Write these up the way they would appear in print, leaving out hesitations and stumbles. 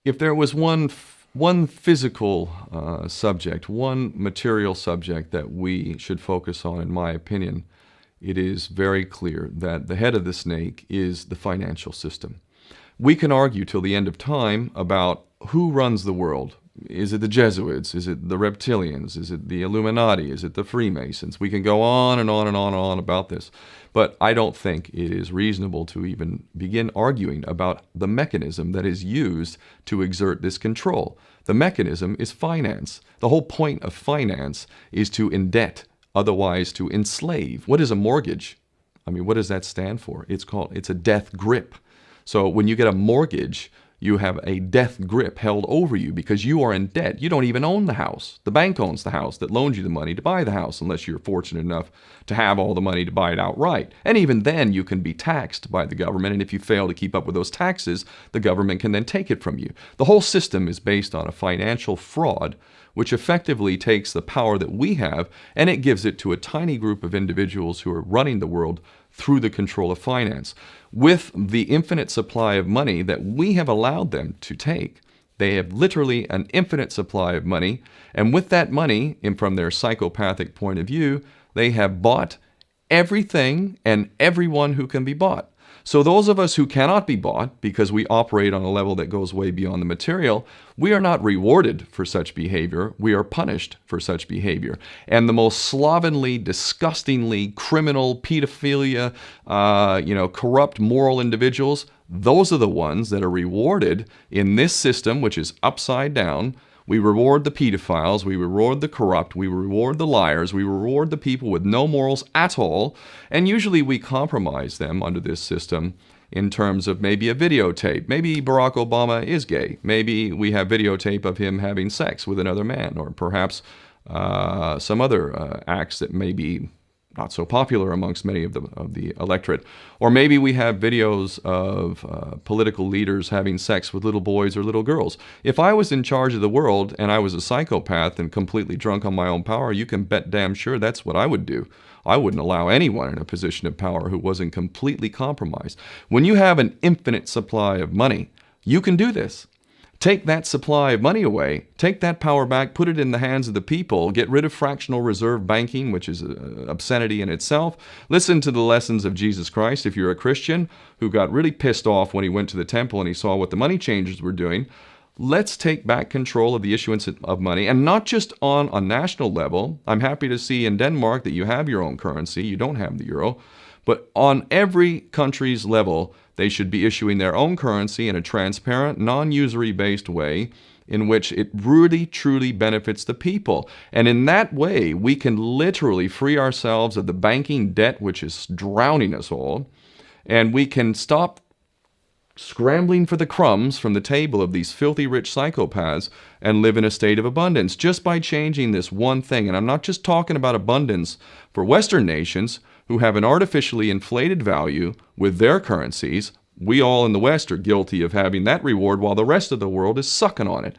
If there was one physical subject, one material subject that we should focus on, in my opinion, it is very clear that the head of the snake is the financial system. We can argue till the end of time about who runs the world. Is it the Jesuits? Is it the reptilians? Is it the Illuminati? Is it the Freemasons? We can go on and on and on and on about this. But I don't think it is reasonable to even begin arguing about the mechanism that is used to exert this control. The mechanism is finance. The whole point of finance is to indebt, otherwise to enslave. What is a mortgage? I mean, what does that stand for? It's a death grip. So when you get a mortgage, you have a death grip held over you because you are in debt. You don't even own the house. The bank owns the house that loaned you the money to buy the house, unless you're fortunate enough to have all the money to buy it outright. And even then, you can be taxed by the government, and if you fail to keep up with those taxes, the government can then take it from you. The whole system is based on a financial fraud, which effectively takes the power that we have and it gives it to a tiny group of individuals who are running the world through the control of finance. With the infinite supply of money that we have allowed them to take, they have literally an infinite supply of money, and with that money, and from their psychopathic point of view, they have bought everything and everyone who can be bought. So those of us who cannot be bought, because we operate on a level that goes way beyond the material, we are not rewarded for such behavior. We are punished for such behavior. And the most slovenly, disgustingly criminal, pedophilia, corrupt moral individuals, those are the ones that are rewarded in this system, which is upside down. We reward the pedophiles, we reward the corrupt, we reward the liars, we reward the people with no morals at all, and usually we compromise them under this system in terms of maybe a videotape. Maybe Barack Obama is gay. Maybe we have videotape of him having sex with another man, or perhaps some other acts that may be not so popular amongst many of the electorate. Or maybe we have videos of political leaders having sex with little boys or little girls. If I was in charge of the world and I was a psychopath and completely drunk on my own power, you can bet damn sure that's what I would do. I wouldn't allow anyone in a position of power who wasn't completely compromised. When you have an infinite supply of money, you can do this. Take that supply of money away, take that power back, put it in the hands of the people, get rid of fractional reserve banking, which is an obscenity in itself. Listen to the lessons of Jesus Christ. If you're a Christian who got really pissed off when he went to the temple and he saw what the money changers were doing, let's take back control of the issuance of money, and not just on a national level. I'm happy to see in Denmark that you have your own currency. You don't have the euro. But on every country's level, they should be issuing their own currency in a transparent, non-usury based way in which it really, truly benefits the people. And in that way, we can literally free ourselves of the banking debt which is drowning us all, and we can stop scrambling for the crumbs from the table of these filthy rich psychopaths and live in a state of abundance just by changing this one thing. And I'm not just talking about abundance for Western nations who have an artificially inflated value with their currencies. We all in the West are guilty of having that reward while the rest of the world is sucking on it.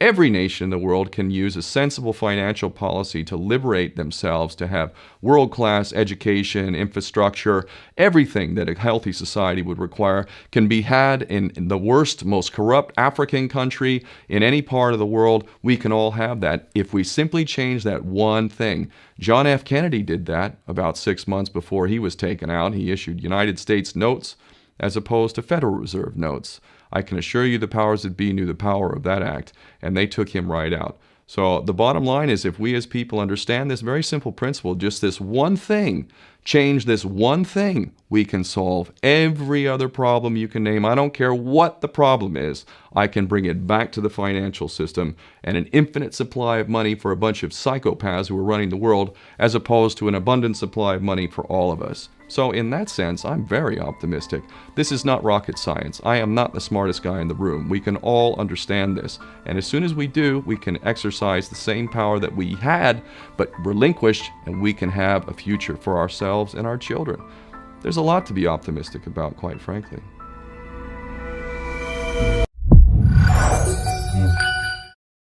Every nation in the world can use a sensible financial policy to liberate themselves, to have world-class education, infrastructure. Everything that a healthy society would require can be had in the worst, most corrupt African country, in any part of the world. We can all have that if we simply change that one thing. John F. Kennedy did that about 6 months before he was taken out. He issued United States notes as opposed to Federal Reserve notes. I can assure you the powers that be knew the power of that act, and they took him right out. So the bottom line is, if we as people understand this very simple principle, just this one thing, change this one thing, we can solve every other problem you can name. I don't care what the problem is. I can bring it back to the financial system and an infinite supply of money for a bunch of psychopaths who are running the world, as opposed to an abundant supply of money for all of us. So in that sense, I'm very optimistic. This is not rocket science. I am not the smartest guy in the room. We can all understand this. And as soon as we do, we can exercise the same power that we had, but relinquished, and we can have a future for ourselves and our children. There's a lot to be optimistic about, quite frankly.